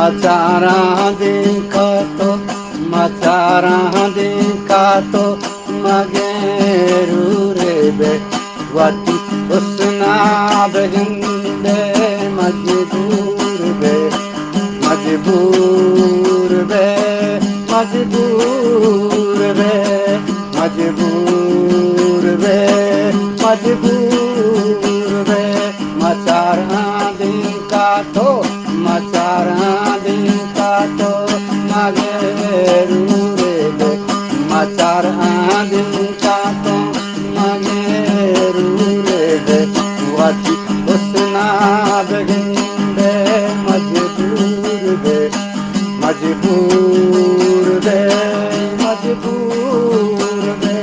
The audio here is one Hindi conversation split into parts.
मचारा देखा तो मगेरूरे बे वाटी उसना बहिंदे मजबूर बे मजबूर बे मजबूर बे मजबूर बे मजबूर बे मचारा देखा तो मगेरूरे बे मचारा देखा तो मगेरूरे बे वाटी उसना बहिंदे मजबूर बे मजबूर बे मजबूर बे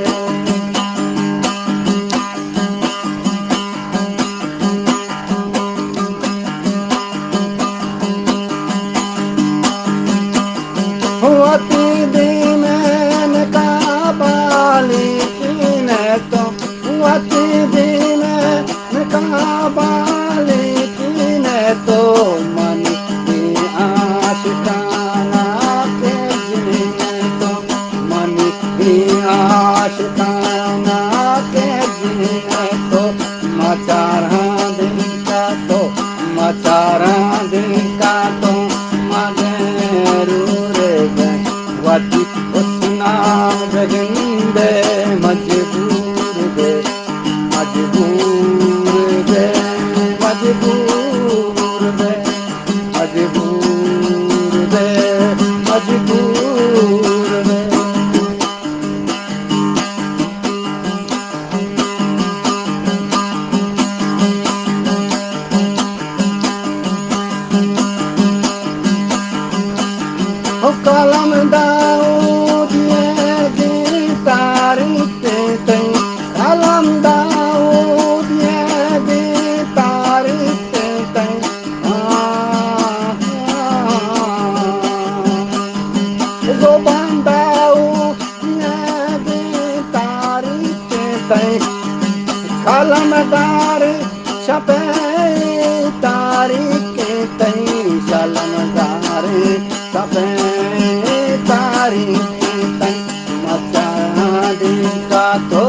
वाती दिन का बालिकीन तो वाती दिन का बालिकीन तो मन की आशिकाना के जीने तो मन की आशिकाना के जीने तो मचारा दिन का तो मचारा दिन का तो मगेरूरे बे वाटी उसना बहिंदे मजबूर बे मजबूर बे मजबूर बे मजबूर बे मजबूर बे कलम दाऊद ये गिटार ते कलम दाऊद ये गिटार ते ज़ुबान दाऊद ये गिटार ते कलम दार छपे तारीख तई कलम दार छपे तारीख तई मचारा देखा तो